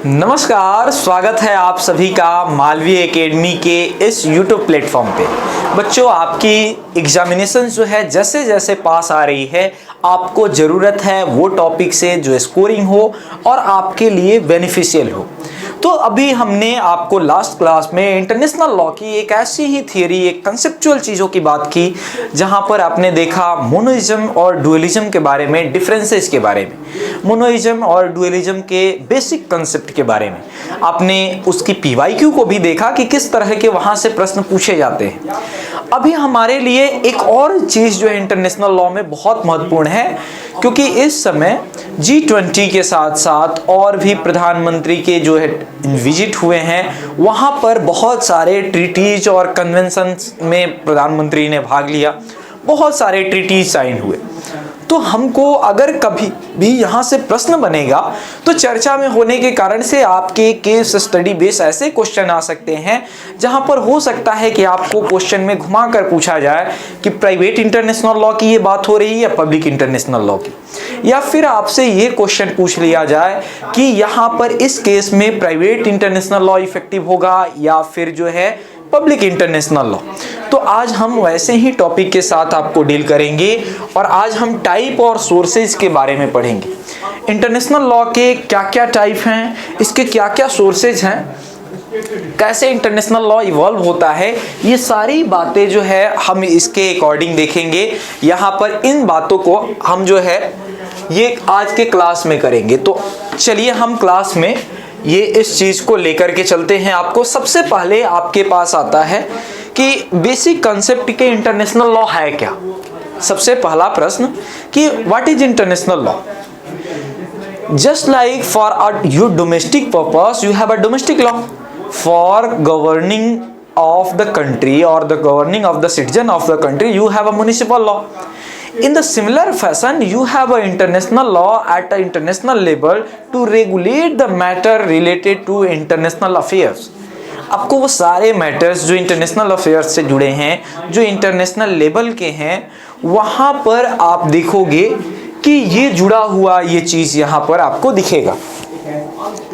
नमस्कार, स्वागत है आप सभी का मालवीय एकेडमी के इस YouTube प्लेटफॉर्म पे। बच्चों, आपकी एग्जामिनेशन जो है जैसे जैसे पास आ रही है, आपको ज़रूरत है वो टॉपिक से जो स्कोरिंग हो और आपके लिए बेनिफिशियल हो। तो अभी हमने आपको लास्ट क्लास में इंटरनेशनल लॉ की एक ऐसी ही थियरी, एक कंसेप्चुअल चीज़ों की बात की, जहां पर आपने देखा मोनोइज्म और डुअलिज्म के बारे में, डिफरेंसेस के बारे में, मोनोइज्म और डुअलिज्म के बेसिक कंसेप्ट के बारे में। आपने उसकी पीवाईक्यू को भी देखा कि किस तरह के वहां से प्रश्न पूछे जाते हैं। अभी हमारे लिए एक और चीज़ जो है इंटरनेशनल लॉ में बहुत महत्वपूर्ण है, क्योंकि इस समय G20 के साथ साथ और भी प्रधानमंत्री के जो है विजिट हुए हैं, वहाँ पर बहुत सारे ट्रीटीज और कन्वेंशंस में प्रधानमंत्री ने भाग लिया, बहुत सारे ट्रीटीज साइन हुए। तो हमको अगर कभी भी यहाँ से प्रश्न बनेगा तो चर्चा में होने के कारण से आपके केस स्टडी बेस ऐसे क्वेश्चन आ सकते हैं जहाँ पर हो सकता है कि आपको क्वेश्चन में घुमा कर पूछा जाए कि प्राइवेट इंटरनेशनल लॉ की ये बात हो रही है या पब्लिक इंटरनेशनल लॉ की, या फिर आपसे ये क्वेश्चन पूछ लिया जाए कि यहाँ पर इस केस में प्राइवेट इंटरनेशनल लॉ इफेक्टिव होगा या फिर जो है पब्लिक इंटरनेशनल लॉ। तो आज हम वैसे ही टॉपिक के साथ आपको डील करेंगे और आज हम टाइप और सोर्सेज के बारे में पढ़ेंगे। इंटरनेशनल लॉ के क्या क्या टाइप हैं, इसके क्या क्या सोर्सेज हैं, कैसे इंटरनेशनल लॉ इवॉल्व होता है, ये सारी बातें जो है हम इसके अकॉर्डिंग देखेंगे। यहाँ पर इन बातों को हम जो है ये आज के क्लास में करेंगे। तो चलिए हम क्लास में ये इस चीज़ को लेकर के चलते हैं। आपको सबसे पहले आपके पास आता है कि बेसिक कंसेप्ट के इंटरनेशनल लॉ है क्या। सबसे पहला प्रश्न कि what is international law. Just like for your domestic purpose you have a domestic law for governing of the country or the governing of the citizen of the country, you have a municipal law. In the similar fashion, you have a international law at an international level to regulate the matter related to international affairs. आपको वो सारे matters जो international affairs से जुड़े हैं, जो international level के हैं, वहाँ पर आप देखोगे कि ये जुड़ा हुआ ये चीज़ यहाँ पर आपको दिखेगा।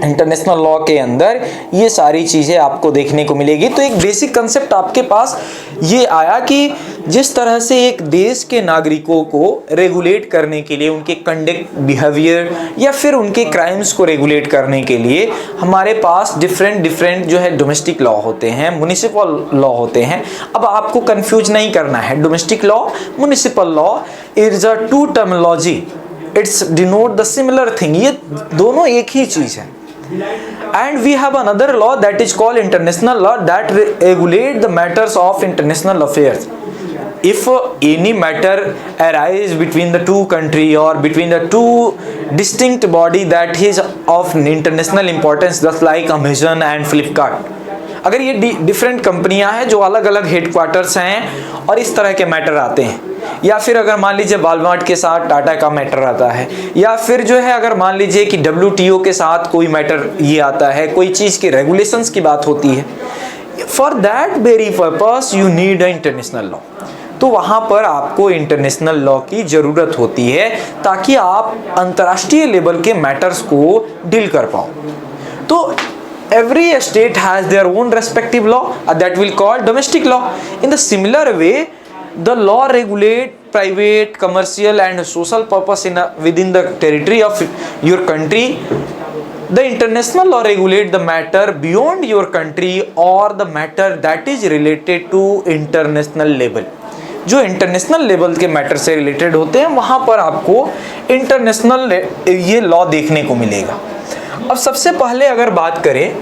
इंटरनेशनल लॉ के अंदर ये सारी चीज़ें आपको देखने को मिलेगी। तो एक बेसिक कंसेप्ट आपके पास ये आया कि जिस तरह से एक देश के नागरिकों को रेगुलेट करने के लिए, उनके कंडक्ट, बिहेवियर या फिर उनके क्राइम्स को रेगुलेट करने के लिए हमारे पास डिफरेंट जो है डोमेस्टिक लॉ होते हैं, म्युनिसिपल लॉ होते हैं। अब आपको कंफ्यूज नहीं करना है, domestic law, municipal law is a two terminology, it's denote the similar thing. ये दोनों एक ही चीज़ है। And we have another law that is called international law that regulate the matters of international affairs. If any matter arise between the two country or between the two distinct body that is of international importance, just like Amazon and Flipkart, अगर ये different कंपनियां हैं जो अलग अलग headquarters हैं और इस तरह के मैटर आते हैं, या फिर अगर मान लीजिए वालमार्ट के साथ टाटा का मैटर आता है, या फिर जो है अगर मान लीजिए कि WTO के साथ कोई मैटर ये आता है, कोई चीज़ के रेगुलेशंस की बात होती है, for that very purpose you need a international law. तो वहाँ पर आपको इंटरनेशनल लॉ की ज़रूरत होती है ताकि आप अंतर्राष्ट्रीय लेवल के मैटर्स को डील कर पाओ। तो every state has their own respective law that will call domestic law. In the similar way, the law regulate private, commercial and social purpose within the territory of your country. The international law regulate the matter beyond your country or the matter that is related to international level. जो international level के matter से related होते हैं, वहाँ पर आपको international ये law देखने को मिलेगा। अब सबसे पहले अगर बात करें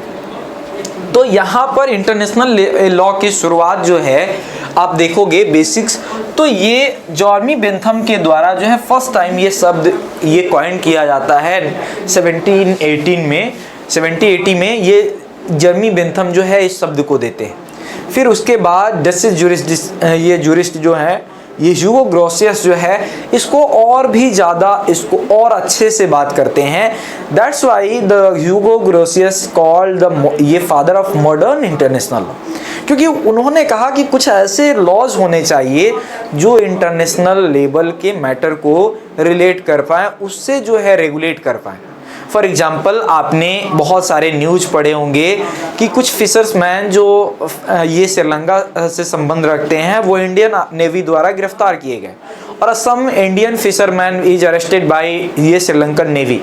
तो यहाँ पर इंटरनेशनल लॉ की शुरुआत जो है आप देखोगे बेसिक्स, तो ये जॉर्मी बेंथम के द्वारा जो है फर्स्ट टाइम ये शब्द ये कॉइन किया जाता है 1780 में ये जर्मी बेंथम जो है इस शब्द को देते हैं। फिर उसके बाद ये जूरिस्ट जो है ये ह्यूगो ग्रोसियस जो है इसको और भी ज़्यादा, इसको और अच्छे से बात करते हैं। That's why the Hugo Grotius called the ये father of modern international law, क्योंकि उन्होंने कहा कि कुछ ऐसे लॉज होने चाहिए जो इंटरनेशनल लेवल के मैटर को रिलेट कर पाएँ, उससे जो है रेगुलेट कर पाएँ। फॉर एग्जाम्पल आपने बहुत सारे न्यूज़ पढ़े होंगे कि कुछ फिशर्समैन जो ये श्रीलंका से संबंध रखते हैं वो इंडियन नेवी द्वारा गिरफ्तार किए गए और some Indian fisherman is arrested by ये श्रीलंकन नेवी।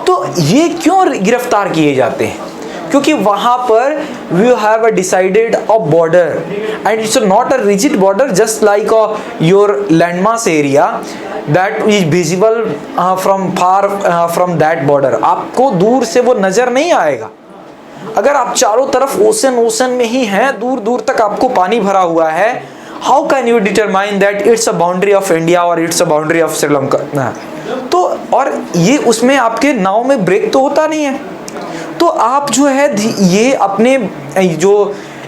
तो ये क्यों गिरफ्तार किए जाते हैं? क्योंकि वहाँ पर we have a decided a border and it's not a rigid border just like your landmass area that is visible from far from that border. आपको दूर से वो नज़र नहीं आएगा। अगर आप चारों तरफ ओशन में ही हैं, दूर दूर तक आपको पानी भरा हुआ है, how can you determine that it's a boundary of India और it's a boundary of Sri Lanka? तो और ये उसमें आपके नाव में ब्रेक तो होता नहीं है। तो आप जो है ये अपने जो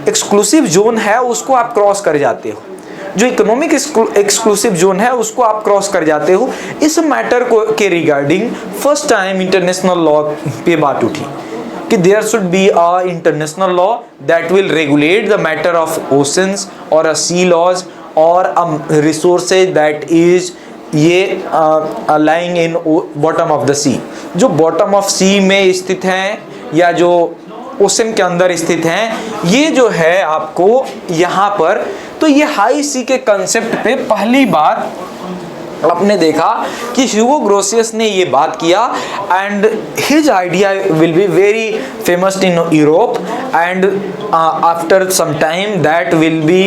एक्सक्लूसिव जोन है उसको आप क्रॉस कर जाते हो, जो इकोनॉमिक एक्सक्लूसिव जोन है उसको आप क्रॉस कर जाते हो। इस मैटर को के regarding first time international law पे बात उठी कि there should be a international law that will regulate the matter of oceans और अ सी लॉज और अ रिसोर्सेज दैट इज ये lying in bottom of the sea, जो bottom of सी में स्थित हैं या जो ओशन के अंदर स्थित हैं। ये जो है आपको यहाँ पर, तो ये हाई सी के कंसेप्ट पे पहली बार आपने देखा कि ह्यूगो ग्रोसियस ने ये बात किया and his idea will be very famous in Europe and after some time that will be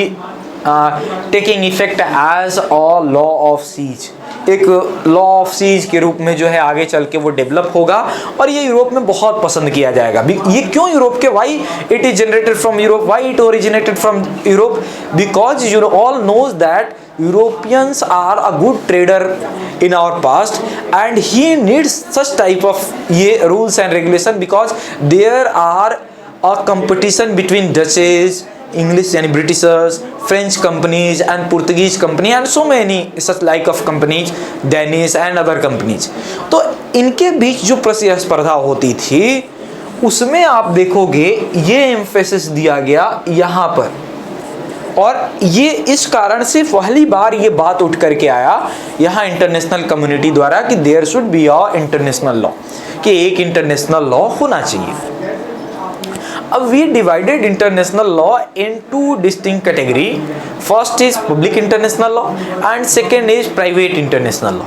taking effect as a law of seas. एक लॉ ऑफ सीज के रूप में जो है आगे चल के वो डेवलप होगा और ये यूरोप में बहुत पसंद किया जाएगा। ये क्यों यूरोप के, why it is generated from Europe, why it originated from Europe? Because you all knows that Europeans are a good trader in our past and he needs such type of rules and regulation because there are a competition between Dutches, English yani Britishers, French companies and Portuguese company and so many such like of companies, Danish and other companies। तो इनके बीच जो प्रतिस्पर्धा होती थी उसमें आप देखोगे ये एम्फेसिस दिया गया यहाँ पर, और ये इस कारण से पहली बार ये बात उठ करके आया यहाँ इंटरनेशनल कम्युनिटी द्वारा कि there should be a international law, कि एक इंटरनेशनल लॉ होना चाहिए। अब we divided international law in two distinct category. First is public international law and second is private international law.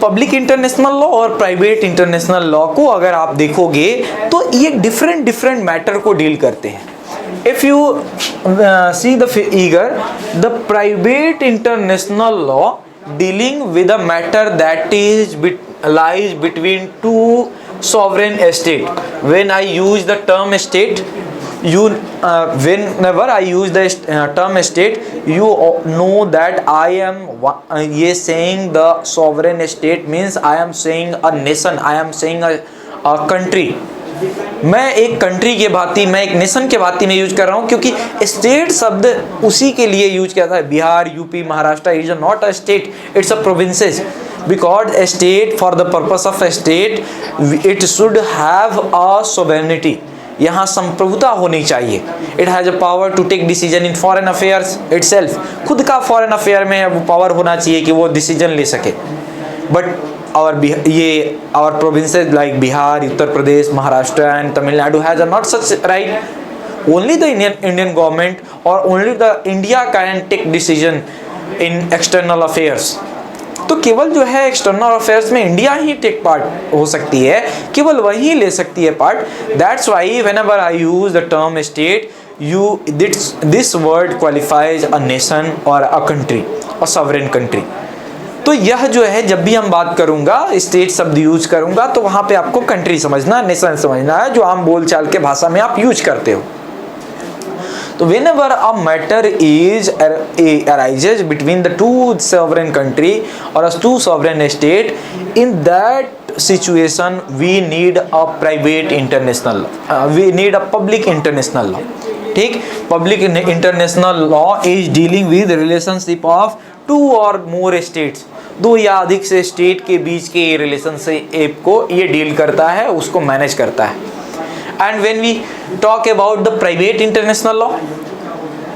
Public international law और private international law को अगर आप देखोगे तो ये डिफरेंट मैटर को डील करते हैं। If you see the figure, the private international law dealing with a matter that is lies between two sovereign state. When I use the term state, whenever I use the term state, you know that I am saying the sovereign state means I am saying a nation, I am saying a country। मैं एक country के भांति, मैं एक nation के भांति में use कर रहा हूँ, क्योंकि स्टेट शब्द उसी के लिए यूज किया था। Bihar, UP, Maharashtra is not a state, it's a provinces. Because a state for the purpose of a state it should have a sovereignty, यहाँ संप्रभुता होनी चाहिए। It has a power to take decision in foreign affairs itself, खुद का foreign affair में वो power होना चाहिए कि वो डिसीजन ले सके। But our provinces like Bihar, Uttar Pradesh, Maharashtra and Tamil Nadu has not such right. Only the Indian government or only the India can take decision in external affairs। तो केवल जो है एक्सटर्नल अफेयर्स में India ही take part हो सकती है, केवल वही ले सकती है part. That's why whenever I use the term state, this word qualifies a nation और a country, a sovereign country. तो यह जो है जब भी हम बात करूंगा स्टेट शब्द यूज करूंगा तो वहां पे आपको कंट्री समझना, नेशन समझना है, जो आम बोलचाल के भाषा में आप यूज करते हो। तो whenever a matter is arises between the two sovereign country or a two sovereign state, in that situation we need a private international law, we need a public international law। ठीक, public international law is dealing with relationship of two और more states, दो या अधिक से state के बीच के relationship को ये डील करता है, उसको मैनेज करता है। And when we talk about the private international law,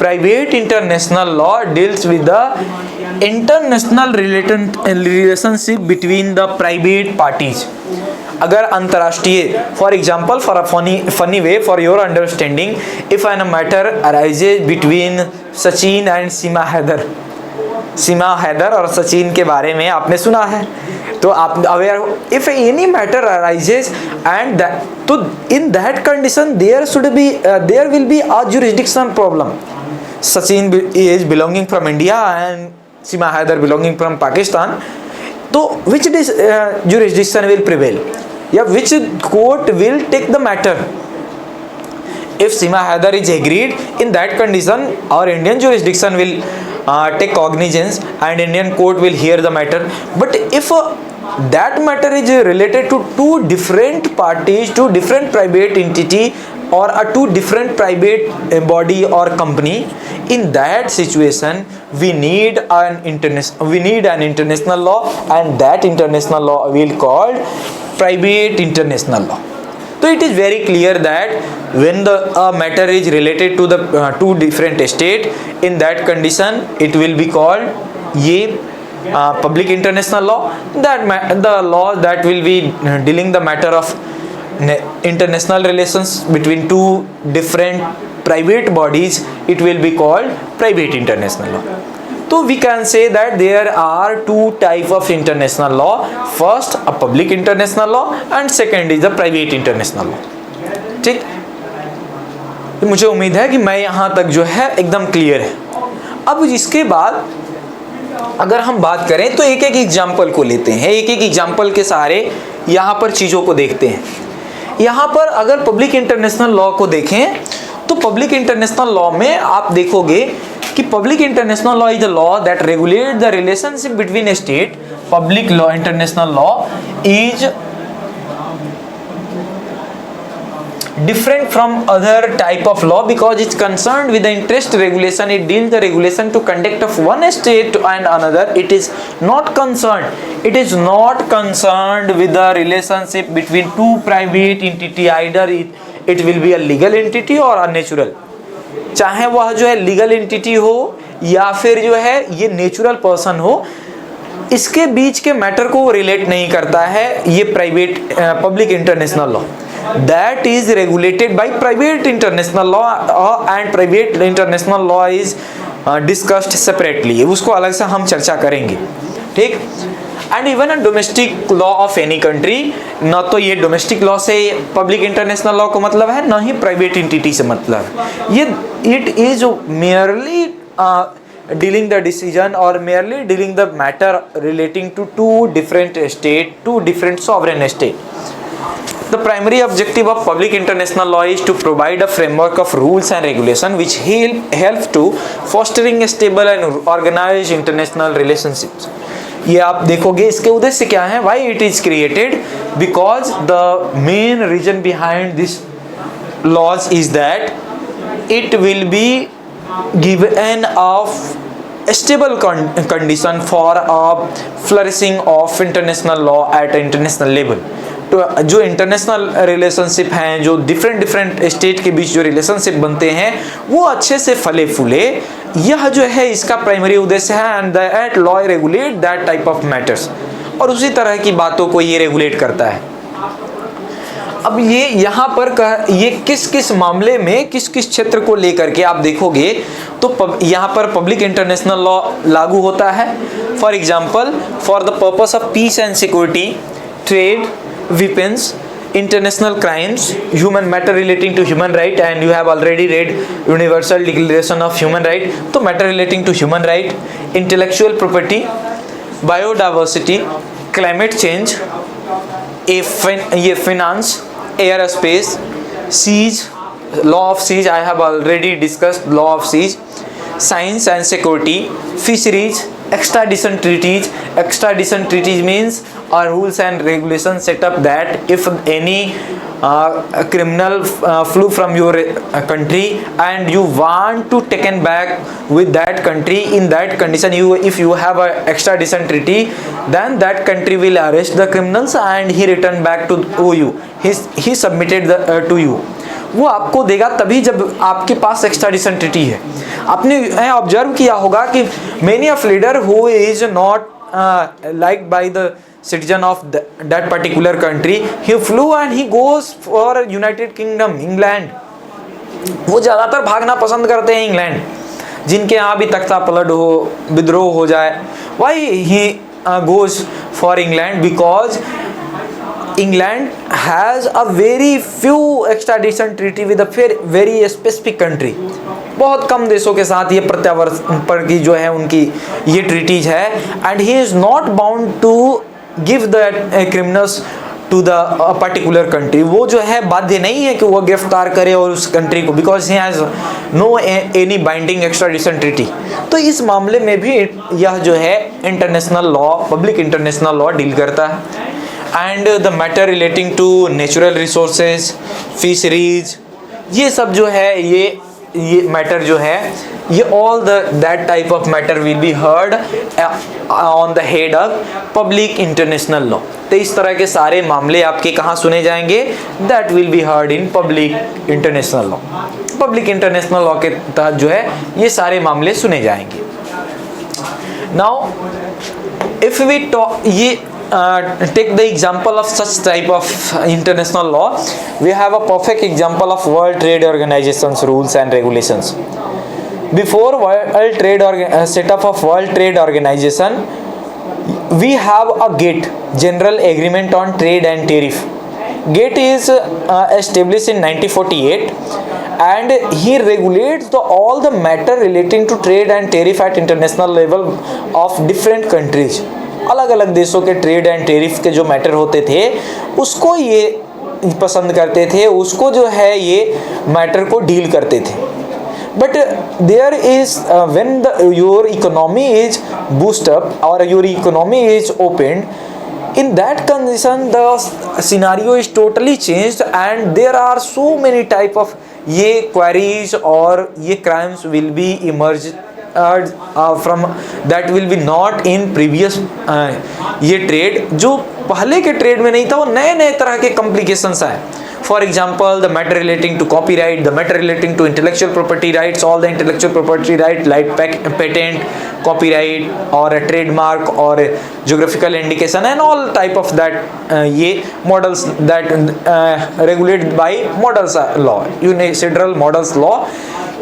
private international law deals with the international relationship between the private parties. अगर अंतर्राष्ट्रीय, for example, for a funny way for your understanding, if an matter arises between Sachin and Seema Haider, Seema Haider और सचिन के बारे में आपने सुना है, तो आप aware, if any matter arises and तो in that condition there will be a jurisdiction problem. Sachin is belonging from India and Seema Haider belonging from Pakistan. तो विच jurisdiction will prevail, या which court will take the matter? If Seema Haidar is agreed, in that condition our Indian jurisdiction will take cognizance and Indian court will hear the matter. But if that matter is related to two different parties, two different private entity or two different private body or company, in that situation we need an international law, and that international law will called private international law. So it is very clear that when the matter is related to the two different state, in that condition it will be called public international law. That the law that will be dealing the matter of international relations between two different private bodies, it will be called private international law. So we can say that there are two type of international law. First a public international law and second is the private international law. ठीक, मुझे उम्मीद है कि मैं यहाँ तक जो है एकदम क्लियर है. अब इसके बाद अगर हम बात करें तो एक एक एग्जाम्पल को लेते हैं, एक एक एग्जाम्पल के सहारे यहाँ पर चीज़ों को देखते हैं. यहाँ पर अगर पब्लिक इंटरनेशनल लॉ को देखें तो पब्लिक इंटरनेशनल लॉ में आप देखोगे कि public international law is the law that regulate the relationship between A state. Public law, international law is different from other type of law because it's concerned with the interest regulation. It deals the regulation to conduct of one state and another. It is not concerned with the relationship between two private entity. Either it will be a legal entity or a natural, चाहे वह जो है legal entity हो या फिर जो है ये नेचुरल पर्सन हो, इसके बीच के मैटर को रिलेट नहीं करता है ये private public international law. That is regulated by private international law and private international law is discussed separately. उसको अलग से हम चर्चा करेंगे. ठीक. And even a domestic law of any country, न तो ये डोमेस्टिक लॉ से पब्लिक इंटरनेशनल लॉ को मतलब है, न ही प्राइवेट एंटिटी से मतलब है. ये it is merely dealing the decision or merely dealing the matter relating to two different state, two different sovereign state. The primary objective of public international law is to provide a framework of rules and regulation which help to fostering a stable and organized international relationships. ये आप देखोगे इसके उद्देश्य क्या है, why it is created, because the main reason behind this laws is that it will be given of a stable condition for a flourishing of international law at international level. तो जो international relationship हैं, जो different state के बीच जो relationship बनते हैं वो अच्छे से फले फूले, यह जो है इसका प्राइमरी उद्देश्य है. And that law regulate that type of matters, और उसी तरह की बातों को ये रेगुलेट करता है. अब ये यहाँ पर ये किस किस मामले में किस किस क्षेत्र को लेकर के आप देखोगे तो यहाँ पर पब्लिक इंटरनेशनल लॉ लागू होता है. For example, for the purpose of peace and security, trade, weapons, international crimes, human matter relating to human right, and you have already read Universal Declaration of Human Right. तो matter relating to human right, intellectual property, biodiversity, climate change, ये finance, aerospace, siege, law of siege, I have already discussed law of siege, science and security, fisheries, extradition treaties means are rules and regulations set up that if any criminal flew from your country and you want to taken back with that country, in that condition if you have a extradition treaty, then that country will arrest the criminals and he return back to you, he submitted to you, वो आपको देगा तभी जब आपके पास extradition treaty है। आपने observe किया होगा कि many of leader who is not like by the citizen of that particular country, he flew and he goes for United Kingdom, England। वो ज़्यादातर भागना पसंद करते हैं इंग्लैंड, जिनके यहाँ भी तख्ता पलट हो, विद्रोह हो जाए। Why he goes for England? Because England has a very few extradition treaty with a very specific country। बहुत कम देशों के साथ ये प्रत्यावर्तन की जो है उनकी ये ट्रीटीज है, and he is not bound to give the criminals to the particular country। वो जो है बाध्य नहीं है कि वो गिरफ्तार करे और उस कंट्री को, because he has no any binding extradition treaty। तो इस मामले में भी यह जो है international law, public international law deal करता है। And the matter relating to natural resources, fisheries, ये सब जो है ये मैटर जो है ये all that type of matter will be heard on the head of public international law. तो इस तरह के सारे मामले आपके कहाँ सुने जाएंगे? That will be heard in public international law. Public international law के तहत जो है ये सारे मामले सुने जाएंगे। Now if we talk take the example of such type of international law, we have a perfect example of World Trade Organization's rules and regulations. Before World Trade setup of World Trade Organization, we have a GATT, General Agreement on Trade and Tariff. GATT is established in 1948 and he regulates all the matter relating to trade and tariff at international level of different countries। अलग अलग देशों के trade and tariff के जो matter होते थे उसको ये पसंद करते थे, उसको जो है ये मैटर को डील करते थे। But there is when your economy is boost up और your economy is open, in that condition the scenario is totally changed and there are so many type of ये queries और ये crimes will be emerged from that will be not in previous ये trade जो पहले के trade में नहीं था, वो नए नए तरह के कॉम्प्लिकेशंस आए। For example the matter relating to copyright, the matter relating to intellectual property rights, all the intellectual property right like patent, copyright और ट्रेडमार्क और geographical indication and all type of that ये models that regulated by models law, UNCITRAL models law.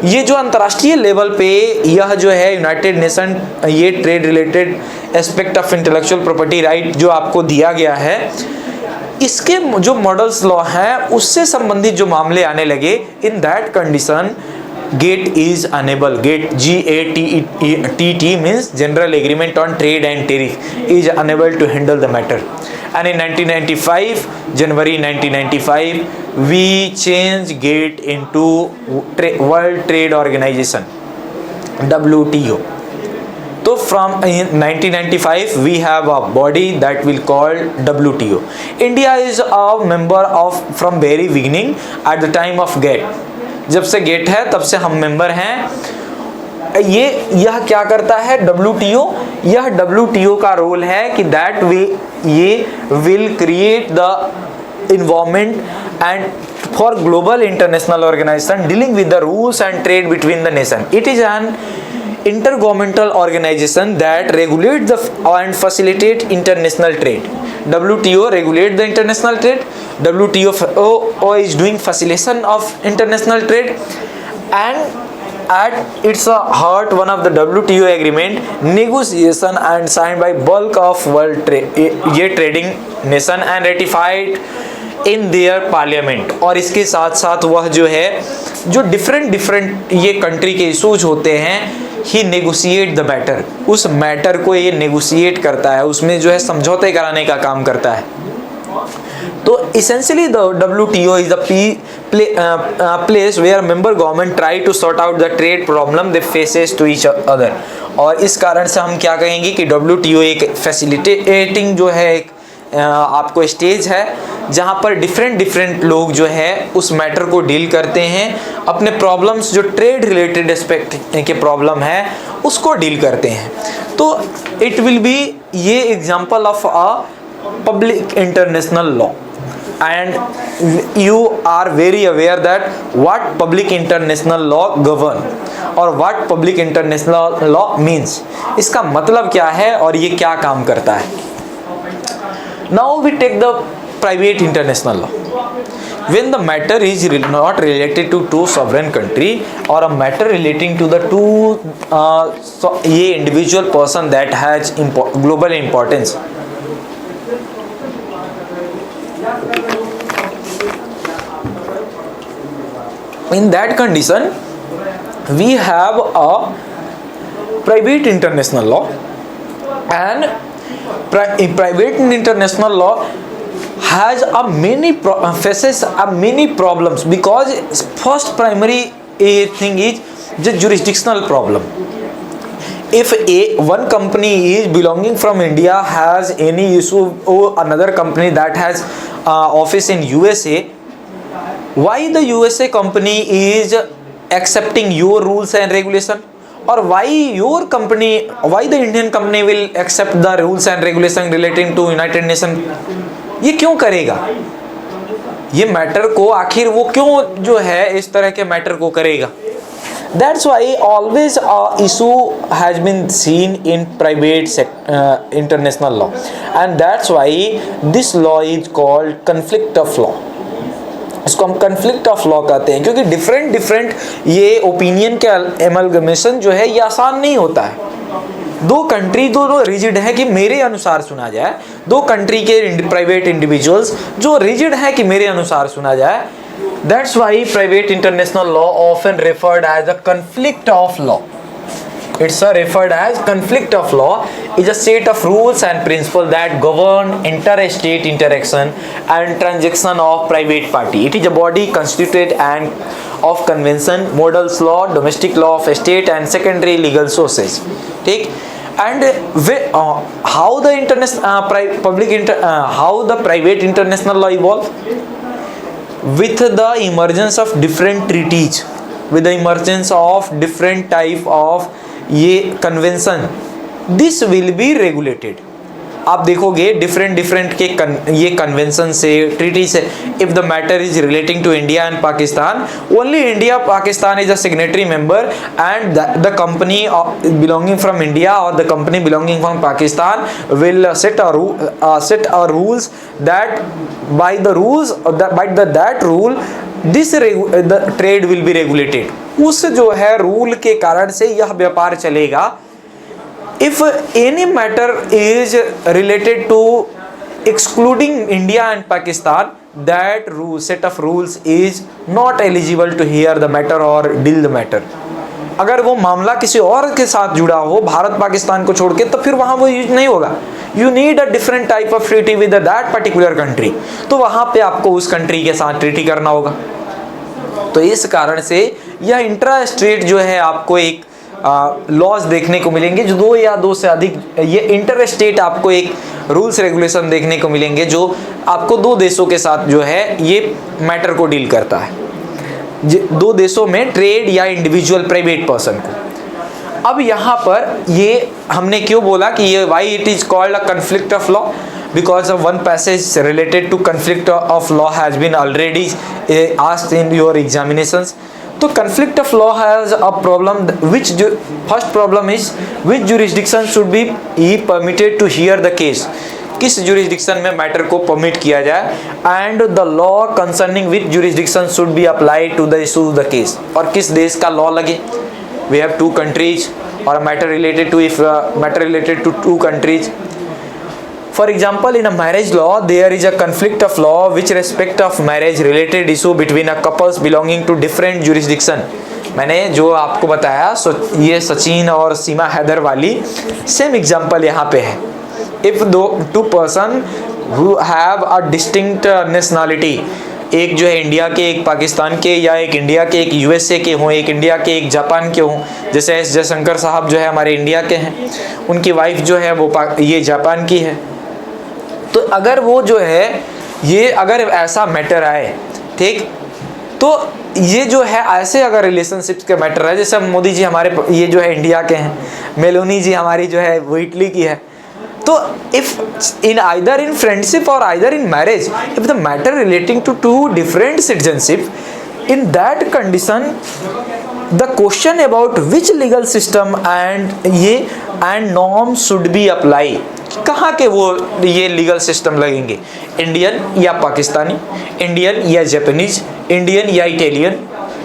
ये जो अंतर्राष्ट्रीय level पे यह जो है यूनाइटेड नेशन ये trade related aspect of intellectual property right जो आपको दिया गया है, इसके जो मॉडल्स लॉ हैं उससे संबंधित जो मामले आने लगे, in that condition GATT is unable, GATT GATT means general agreement on trade and tariff is unable to handle the matter. And in 1995, January 1995, we changed GATT into World Trade Organization, WTO. So from 1995, we have a body that will call WTO. India is a member of from very beginning at the time of GATT. जब से GATT है तब से हम member हैं। यह क्या करता है WTO? यह WTO का रोल है कि दैट ये will create the environment and for global international organization dealing with the rules and trade between the nation. It is an intergovernmental organization that regulate the and facilitate international trade. WTO regulate the international trade. WTO is doing facilitation of international trade, and at its heart one of the WTO agreement negotiation and signed by bulk of world trading nation and ratified in their parliament. और इसके साथ साथ वह जो है जो different ये country के इशूज होते हैं ही नेगोशिएट द मैटर, उस मैटर को ये नेगोशिएट करता है, उसमें जो है समझौते कराने का काम करता है। तो essentially the WTO is the place where member government try to sort out the trade problem they faces to each other। और इस कारण से हम क्या कहेंगे कि WTO एक फैसिलिटेटिंग जो है एक आपको स्टेज है जहाँ पर डिफरेंट लोग जो है उस मैटर को डील करते हैं, अपने प्रॉब्लम्स जो ट्रेड रिलेटेड एस्पेक्ट के प्रॉब्लम है उसको डील करते हैं। तो इट विल बी ये example of a public international law and you are very aware that what public international law govern और what public international law means, इसका मतलब क्या है और ये क्या काम करता है। Now we take the private international law। When the matter is not related to two sovereign country or a matter relating to the two ये individual person that has global importance, in that condition we have a private international law, and private international law has a faces a many problems, because first primary thing is the jurisdictional problem। If one company is belonging from India has any issue or another company that has office in USA, why the USA company is accepting your rules and regulation, or why the Indian company will accept the rules and regulation relating to United Nations? ये क्यों करेगा? ये matter को आखिर वो क्यों जो है इस तरह के मैटर को करेगा? That's why always issue has been seen in private international law, and that's why this law is called conflict of law। इसको हम कन्फ्लिक्ट ऑफ लॉ कहते हैं, क्योंकि डिफरेंट ये ओपिनियन के एमलगमेशन जो है ये आसान नहीं होता है। दो कंट्री दोनों रिजिड है कि मेरे अनुसार सुना जाए, दो कंट्री के प्राइवेट इंडिविजुअल्स जो रिजिड है कि मेरे अनुसार सुना जाए। That's why private international law often referred as a conflict of law. It's referred as conflict of law is a set of rules and principles that govern interstate interaction and transaction of private party। It is a body constituted and of convention, models law, domestic law of state and secondary legal sources। ठीक। And how the how the private international law evolved? With the emergence of different treaties, with the emergence of different type of ये convention, this will be regulated. आप देखोगे different के ये convention से, treaty से, if the matter is relating to India and Pakistan, only India Pakistan is a signatory member and the company belonging from India और the company belonging from Pakistan will set a rules that by the rules by that rule this the trade will be regulated। उस जो है rule के कारण से यह व्यापार चलेगा। if any matter is related to excluding India and Pakistan, that set of rules is not eligible to hear the matter or deal the matter। अगर वो मामला किसी और के साथ जुड़ा हो भारत पाकिस्तान को छोड़ के, तो फिर वहां वो यूज नहीं होगा। You need a different type of treaty with that particular country, तो वहां पे आपको उस कंट्री के साथ ट्रीटी करना होगा। तो इस कारण से यह इंट्रा स्टेट जो है आपको एक लॉज देखने को मिलेंगे जो दो या दो से अधिक, ये इंटर स्टेट आपको एक रूल्स रेगुलेशन देखने को मिलेंगे जो आपको दो देशों के साथ जो है ये मैटर को डील करता है, दो देशों में ट्रेड या इंडिविजुअल प्राइवेट पर्सन को। अब यहाँ पर ये हमने क्यों बोला कि ये Y it is called a conflict of law, because of one passage related to conflict of law has been already asked in your examinations। तो conflict of law has a problem which first problem is which jurisdiction should be permitted to hear the case, किस jurisdiction में matter को permit किया जाए, and the law concerning which jurisdiction should be applied to the issue the case, और किस देश का law लगे। we have two countries or a matter related to matter related to two countries। For example, in a marriage law, there is a conflict of law which respect of marriage related issue between a couples belonging to different jurisdiction। मैंने जो आपको बताया ये सचिन और सीमा हैदर वाली same example यहाँ पे है। If two person who have a distinct nationality एक जो है इंडिया के, एक पाकिस्तान के, या एक इंडिया के एक यूएसए के हों, एक इंडिया के एक जापान के हों। जैसे एस जयशंकर साहब जो है हमारे इंडिया के हैं, उनकी वाइफ जो है वो ये जापान की है। तो अगर वो जो है ये अगर ऐसा मैटर आए, ठीक, तो ये जो है ऐसे अगर रिलेशनशिप्स के मैटर है, जैसे मोदी जी हमारे ये जो है इंडिया के हैं, मेलोनी जी हमारी जो है वो इटली की है। तो if in either in friendship और either in marriage, if the matter relating to to different citizenship, in that condition the question about which legal system and norm should be apply, कहाँ के वो ये legal system लगेंगे, Indian या Pakistani, Indian या Japanese, Indian या Italian.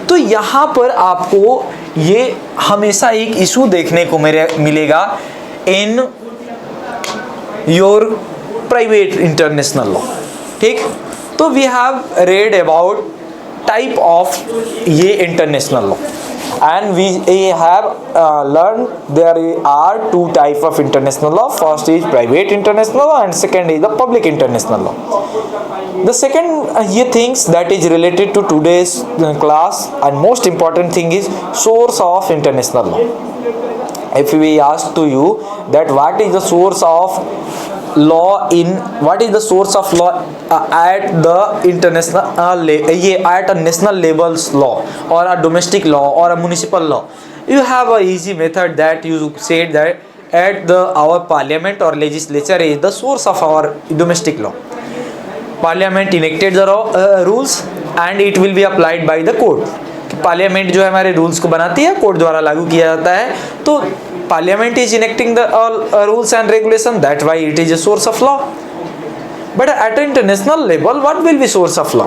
तो यहाँ पर आपको ये हमेशा एक इशू देखने को मिलेगा in your private international law, ठीक। तो we have read about type of ये international law, and we have learned there are two type of international law. First is private international law and second is the public international law. The second things that is related to today's class and most important thing is source of international law. If we ask to you that what is the source of law at the international at a national levels law or a domestic law or a municipal law, you have a easy method that you said that at our parliament or legislature is the source of our domestic law. Parliament enacted the rules and it will be applied by the court. Parliament जो है हमारे rules को बनाती है, court द्वारा लागू किया जाता है। तो parliament is enacting the rules and regulation, that why it is a source of law. But at international level what will be source of law?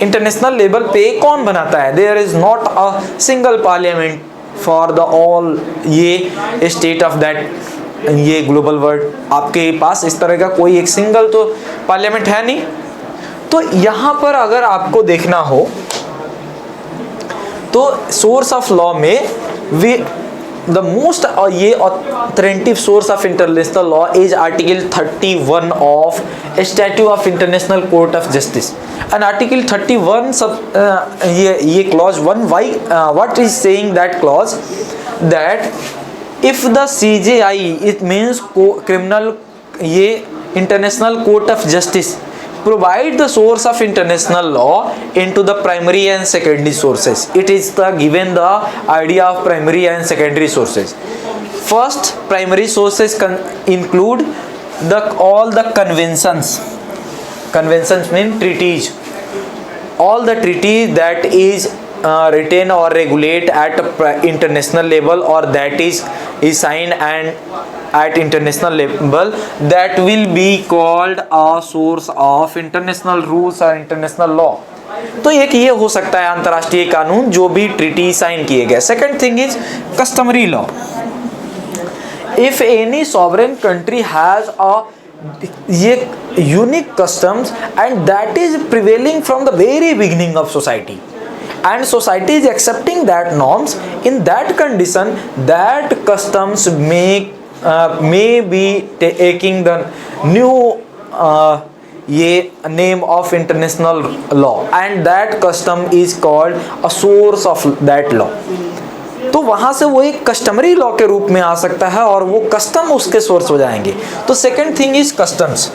International level पे कौन बनाता है? There is not a single parliament for the all ये state of that ये global world. आपके पास इस तरह का कोई एक सिंगल तो पार्लियामेंट है नहीं। तो यहाँ पर अगर आपको देखना हो तो सोर्स ऑफ लॉ में वी द मोस्ट ये authentic source of international law is article 31 of statute of international court of justice. And article 31 sub ये clause 1 why what is saying that clause that if the CJI it means criminal ये international court of justice provide the source of international law into the primary and secondary sources. It is given the idea of primary and secondary sources. First, primary sources include all the conventions. Conventions mean treaties. All the treaties that is written or regulate at international level or that is signed and at international level, that will be called a source of international rules or international law. तो एक ये हो सकता है अंतर्राष्ट्रीय कानून जो भी ट्रीटी साइन किए गए। Second thing is customary law. If any sovereign country has a ये unique customs and that is prevailing from the very beginning of society and society is accepting that norms, in that condition that customs may be taking the new ये name of international law and that custom is called a source of that law. तो वहाँ से वो एक customary law के रूप में आ सकता है और वो कस्टम उसके सोर्स हो जाएंगे। तो second thing is customs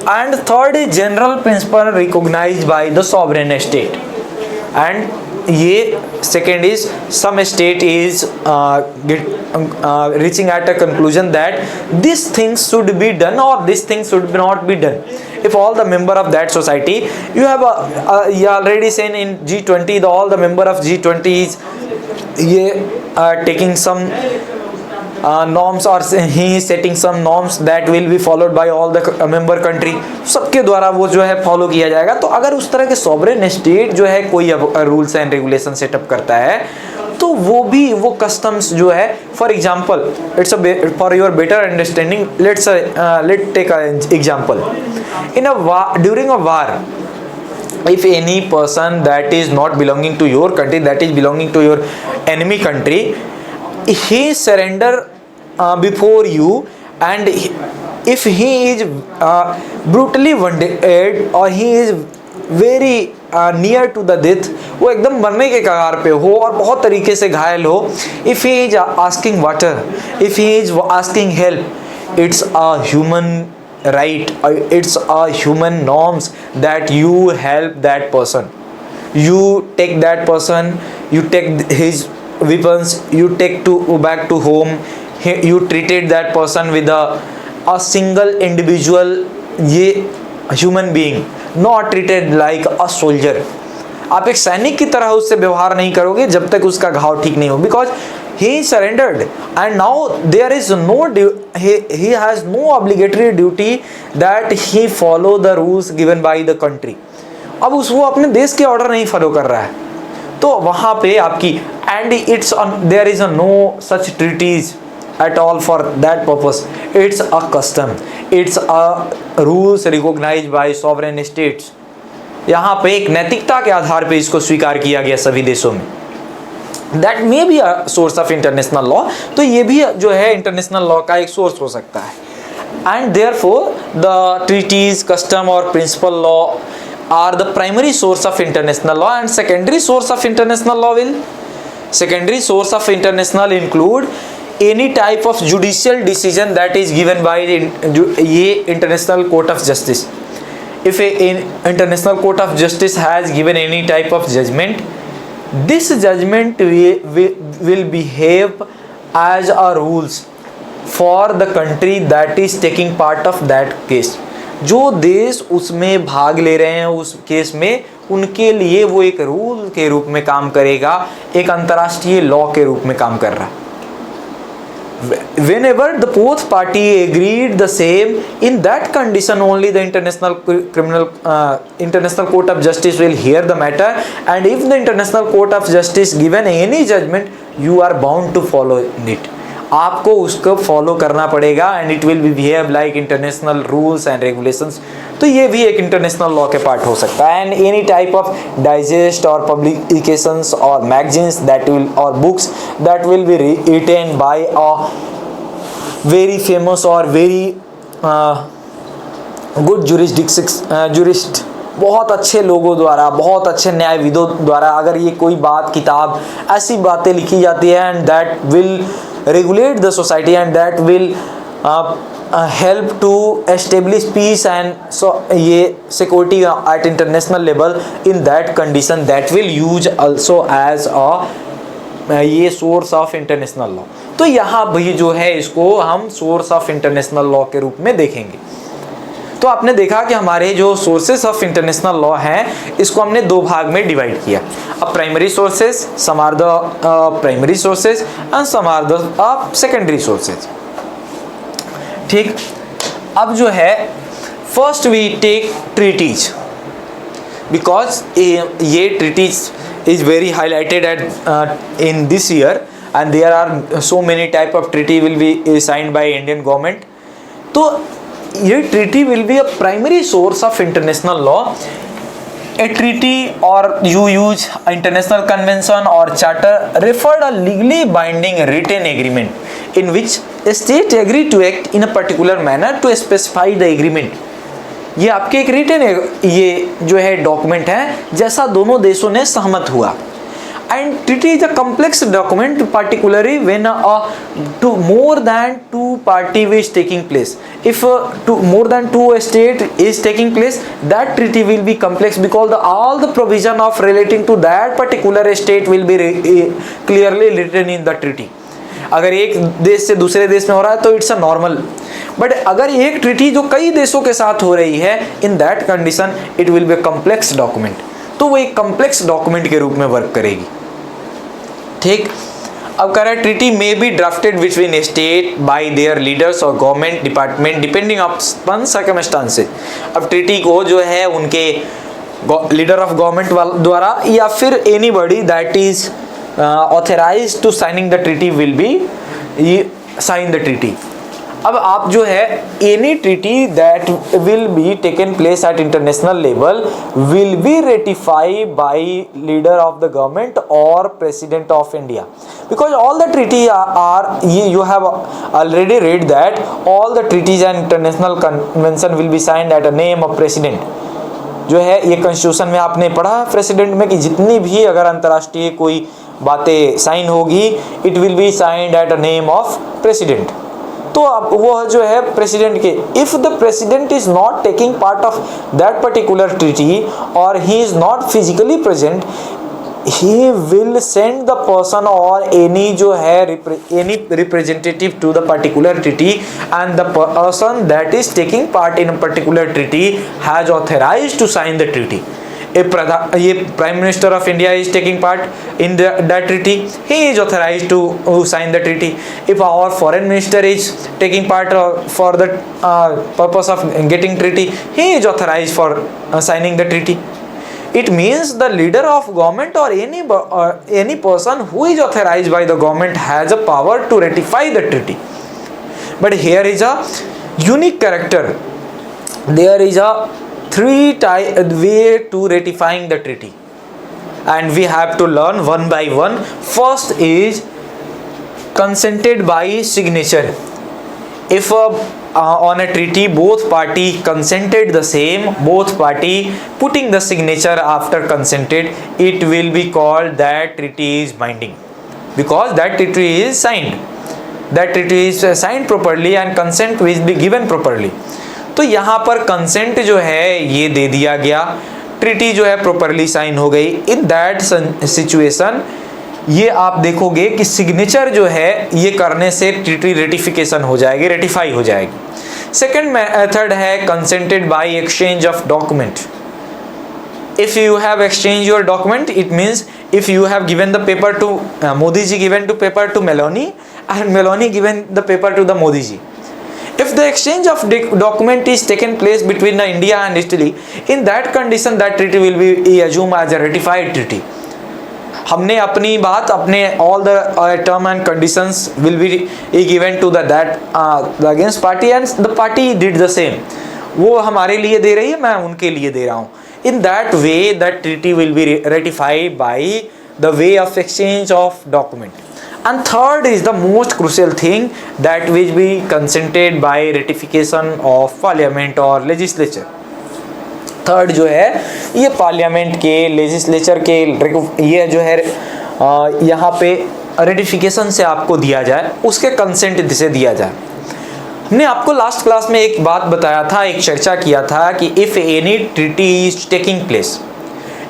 and third is general principle recognised by the sovereign state. And ये second is some state is reaching at a conclusion that this thing should be done or this thing should not be done. If all the member of that society, you have you already seen in G20, all the member of G20 is taking some norms or he is setting some norms that will be followed by all the member country. सबके द्वारा वो जो है follow किया जाएगा। तो अगर उस तरह के सॉवरेन स्टेट जो है कोई रूल्स एंड रेगुलेशन सेटअप करता है तो वो भी वो कस्टम्स जो है, for example it's for your better understanding let take example in during a war, if any person that is not belonging to your country, that is belonging to your enemy country, he surrender before you and if he is brutally wounded or he is very near to the death, वो एकदम मरने के कगार पे हो और बहुत तरीके से घायल हो, if he is asking water, if he is asking help, it's a human right, it's a human norms that you help that person, you take that person, you take his weapons, you take to back to home, you treated that person with a single individual, ये human being, not treated like a soldier. आप एक सैनिक की तरह उससे व्यवहार नहीं करोगे जब तक उसका घाव ठीक नहीं हो, because he surrendered and now there is no he has no obligatory duty that he follow the rules given by the country. अब वो अपने देश के ऑर्डर नहीं फॉलो कर रहा है, तो वहां पे आपकी and it's there is a no such treaties at all for that purpose. It's a custom, it's a rules recognized by sovereign states. यहाँ पे एक नैतिकता के आधार पे इसको स्वीकार किया गया सभी देशों में. That may be a source of international law, तो ये भी जो है इंटरनेशनल लॉ का एक सोर्स हो सकता है. And therefore the treaties, custom और principle law are the primary source of international law. And secondary source of international law will, secondary source of international include any type of judicial decision that is given by ये international court of justice. If an international court of justice has given any type of judgment, this judgment will behave as a rules for the country that is taking part of that case. जो देश उसमें भाग ले रहे हैं उस case में, उनके लिए वो एक रूल के रूप में काम करेगा, एक अंतर्राष्ट्रीय लॉ के रूप में काम कर रहा है. Whenever the both party agreed the same, in that condition only the international court of justice will hear the matter, and if the international court of justice given any judgment, you are bound to follow it. आपको उसको follow करना पड़ेगा, and it will be behave like international rules and regulations. तो ये भी एक international law के part हो सकता है. And any type of digest और पब्लिकेशंस और मैगजीन्स दैट विल और books that will be written by a very famous और वेरी गुड जुरिस्ट, बहुत अच्छे लोगों द्वारा, बहुत अच्छे न्यायविदों द्वारा अगर ये कोई बात, किताब, ऐसी बातें लिखी जाती है, and that will regulate the society and that will help to establish peace and so ये security at international level, in that condition that will use also as a ये source of international law. तो यहाँ भी जो है इसको हम source of international law के रूप में देखेंगे. तो आपने देखा कि हमारे जो सोर्सेस ऑफ इंटरनेशनल लॉ हैं इसको हमने दो भाग में डिवाइड किया. अब primary sources, some are the primary sources and some are the secondary sources. ठीक, अब जो है first we take treaties, because ये treaties is very highlighted at in this year and there are so many type of treaty will be signed by Indian government. तो ये treaty will be a primary source of international law. A treaty or you use international convention or charter referred a legally binding written agreement in which a state agree to act in a particular manner to specify the agreement. ये आपके एक written ये जो है document है जैसा दोनों देशों ने सहमत हुआ. And treaty is a complex document, particularly when more than two party is taking place. If more than two state is taking place, that treaty will be complex because all the provision of relating to that particular state will be clearly written in the treaty. अगर एक देश से दूसरे देश में हो रहा है तो इट्स अ नॉर्मल, बट अगर एक ट्रीटी जो कई देशों के साथ हो रही है, इन that condition it will B complex document. तो वो एक कॉम्प्लेक्स डॉक्यूमेंट के रूप में वर्क करेगी. ठीक, अब कह रहा है ट्रीटी में be drafted between state by their leaders और government department depending upon circumstances. अब ट्रीटी को जो है उनके लीडर ऑफ गवर्नमेंट द्वारा या फिर anybody that is authorised to signing the treaty will be sign the treaty. अब आप जो है any treaty that will be taken place at international level will be ratified by leader of the government और president of India, because all the treaty are you have already read that all the treaties and international convention will be signed at a name of president. जो है ये constitution में आपने पढ़ा president में कि जितनी भी अगर अंतर्राष्ट्रीय कोई बातें साइन होगी it will be signed at a name of president. तो अब वो जो है प्रेसिडेंट के, if the president is not taking part of that particular treaty और he is not physically present, he will send the person or any जो है any representative to the particular treaty, and the person that is taking part in a particular treaty has authorized to sign the treaty. ये Prime Minister of India is taking part in that treaty, he is authorized to sign the treaty. If our foreign minister is taking part for the purpose of getting treaty, he is authorized for signing the treaty. It means the leader of government or any person who is authorized by the government has a power to ratify the treaty. But here is a unique character. There is a way to ratifying the treaty, and we have to learn one by one. First is consented by signature. If on a treaty both party consented the same, both party putting the signature after consented, it will be called that treaty is binding, because that treaty is signed, that treaty is signed properly and consent will be given properly. तो यहाँ पर consent जो है ये दे दिया गया, treaty जो है प्रॉपरली साइन हो गई। इन दैट सिचुएशन ये आप देखोगे कि सिग्नेचर जो है ये करने से ट्रीटी रेटिफिकेशन हो जाएगी, रेटिफाई हो जाएगी। सेकेंड मेथड है consented by exchange of document. if you have exchanged your document, it means if you have given the paper to Modi ji given to paper to Meloni and Meloni given the paper to the Modi ji, if the exchange of document is taken place between India and Italy, in that condition that treaty will be assumed as a ratified treaty. हमने अपनी बात अपने all the term and conditions will be given to the against party and the party did the same. वो हमारे लिए दे रही है, मैं उनके लिए दे रहा हूँ. In that way, that treaty will be ratified by the way of exchange of document. And third is the most crucial thing, that will be consented by ratification of parliament or legislature. Third जो है ये parliament के legislature के ये जो है यहाँ पे रेटिफिकेशन से आपको दिया जाए, उसके कंसेंट से दिया जाए. हमने आपको लास्ट क्लास में एक बात बताया था, एक चर्चा किया था कि if any treaty is taking place,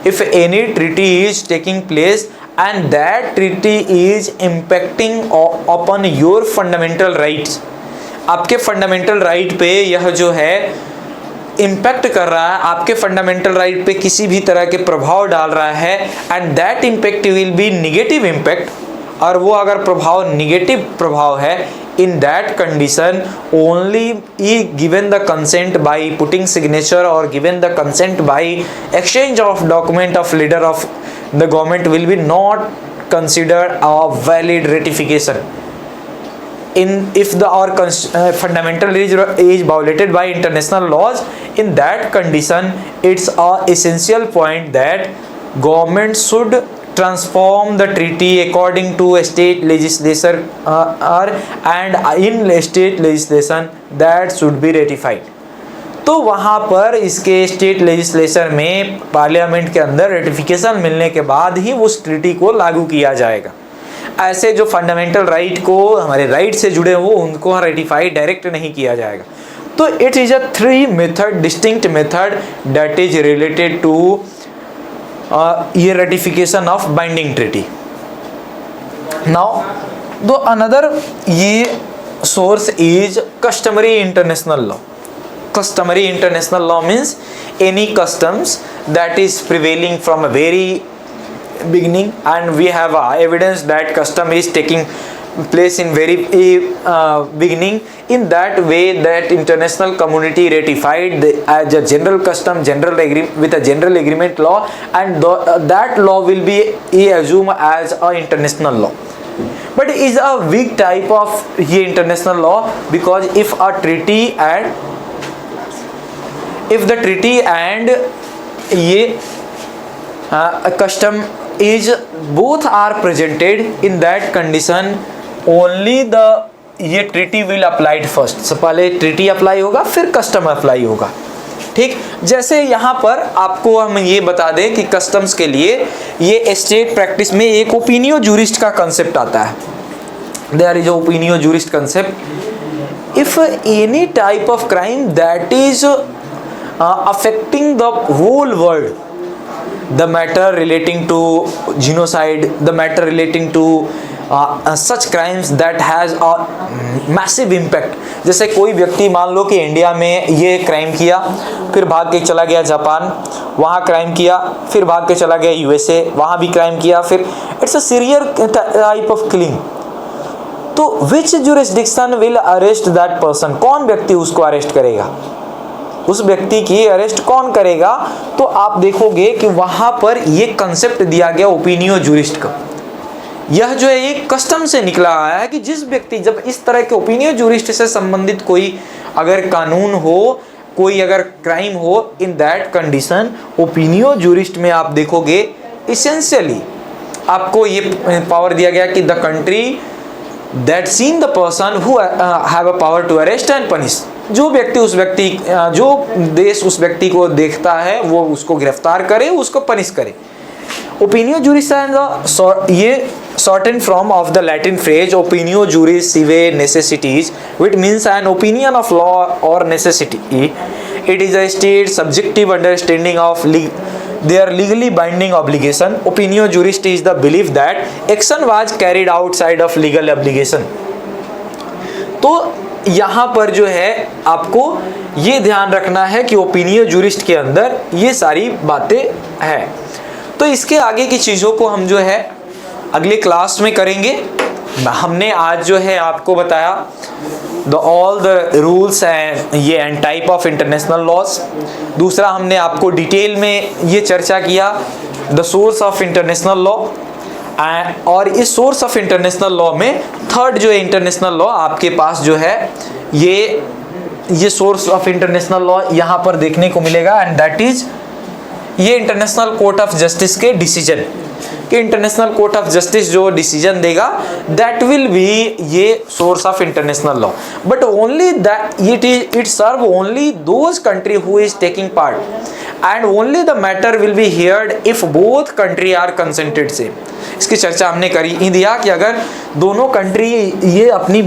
if any treaty is taking place and that treaty is impacting upon your fundamental rights, आपके फंडामेंटल राइट पे यह जो है इम्पैक्ट कर रहा है, आपके फंडामेंटल राइट पे किसी भी तरह के प्रभाव डाल रहा है, and that impact will be negative impact, और वो अगर प्रभाव निगेटिव प्रभाव है, in that condition only given the consent by putting signature or given the consent by exchange of document of leader of the government will be not considered a valid ratification. If the fundamental is violated by international laws, in that condition it's a essential point that government should transform the treaty according to a state legislation and in state legislation that should be ratified. तो वहाँ पर इसके state legislature में parliament के अंदर ratification मिलने के बाद ही उस ट्रीटी को लागू किया जाएगा. ऐसे जो फंडामेंटल राइट को, हमारे राइट से जुड़े हो, उनको रेटिफाई डायरेक्ट नहीं किया जाएगा. तो it is a 3 method, distinct method that is related to ये ratification of binding treaty. Now the another ये source is customary international law. Customary international law means any customs that is prevailing from a very beginning, and we have evidence that custom is taking place in very beginning. In that way that international community ratified as a general custom, with a general agreement law, and that law will be assumed as a international law. But it is a weak type of international law, because if the treaty and a custom is both are presented, in that condition only the ये treaty will applied first. पहले treaty apply होगा, फिर custom apply होगा. ठीक, जैसे यहाँ पर आपको हम ये बता दें कि कस्टम्स के लिए ये स्टेट प्रैक्टिस में एक ओपिनियो जूरिस्ट का कंसेप्ट आता है। There is opinio juris concept. If any type of crime that is affecting the whole world, the matter relating to genocide, the matter relating to such crimes that has a massive impact। जैसे कोई व्यक्ति मान लो कि India में ये crime किया, फिर भाग के चला गया जापान, वहाँ क्राइम किया, फिर भाग के चला गया यूएसए, वहाँ भी क्राइम किया, फिर it's a serious type of killing. तो which jurisdiction will arrest that person, कौन व्यक्ति उसको अरेस्ट करेगा, उस व्यक्ति की अरेस्ट कौन करेगा? तो आप देखोगे कि वहां पर ये कंसेप्ट दिया गया ओपिनियो जूरिस्ट का। यह जो है एक कस्टम से निकला आया है कि जिस व्यक्ति, जब इस तरह के ओपिनियो जूरिस्ट से संबंधित कोई अगर कानून हो, कोई अगर क्राइम हो, इन दैट कंडीशन ओपिनियो जूरिस्ट में आप देखोगे इसेंशियली आपको ये पावर दिया गया कि the country that seen the person who have a power to arrest and punish. जो व्यक्ति उस व्यक्ति, जो देश उस व्यक्ति को देखता है वो उसको गिरफ्तार करे, उसको पनिश करे। ओपिनियो जूरिस ये shortened from of the Latin phrase opinio juris sive necessities, which means an opinion of law or necessity. It is a state subjective understanding of their legally binding obligation. Opinio juris is the belief that action was carried outside of legal obligation. तो यहाँ पर जो है आपको ये ध्यान रखना है कि ओपिनियो जूरिस्ट के अंदर ये सारी बातें हैं। तो इसके आगे की चीज़ों को हम जो है अगले क्लास में करेंगे। हमने आज जो है आपको बताया all the rules and type of international laws. दूसरा हमने आपको डिटेल में ये चर्चा किया the source of international law, और इस सोर्स ऑफ इंटरनेशनल लॉ में थर्ड जो है इंटरनेशनल लॉ आपके पास जो है ये सोर्स ऑफ इंटरनेशनल लॉ यहाँ पर देखने को मिलेगा, एंड दैट इज ये इंटरनेशनल कोर्ट ऑफ जस्टिस के डिसीजन, कि इंटरनेशनल कोर्ट ऑफ जस्टिस जो डिसीजन देगा दैट विल बी ये source of international law, but only that it serve only those country who is taking part and only the matter will be heard if both country are consented से। इसकी चर्चा हमने करी ही दिया कि अगर दोनों कंट्री ये अपनी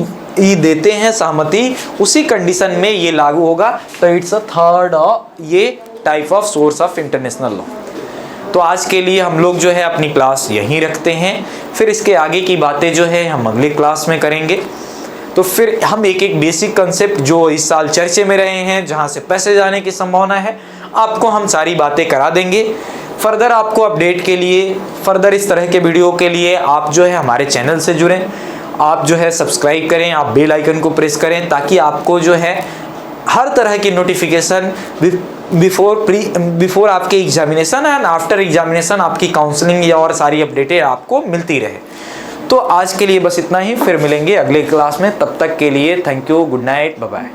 देते हैं सहमति, उसी कंडीशन में ये लागू होगा, तो इट्स अ थर्ड ये type of source of international law. तो आज के लिए हम लोग जो है अपनी क्लास यहीं रखते हैं, फिर इसके आगे की बातें जो है हम अगले क्लास में करेंगे। तो फिर हम एक एक बेसिक कंसेप्ट जो इस साल चर्चे में रहे हैं, जहां से पैसे जाने की संभावना है, आपको हम सारी बातें करा देंगे। फर्दर आपको अपडेट के लिए, फर्दर इस तरह के वीडियो के लिए आप जो है हमारे चैनल से जुड़ें, आप जो है सब्सक्राइब करें, आप बेल आइकन को प्रेस करें, ताकि आपको जो है हर तरह की नोटिफिकेशन बिफोर आपके एग्जामिनेशन एंड आफ्टर एग्जामिनेशन आपकी काउंसलिंग या और सारी अपडेटें आपको मिलती रहे। तो आज के लिए बस इतना ही, फिर मिलेंगे अगले क्लास में। तब तक के लिए thank you, good night, bye bye.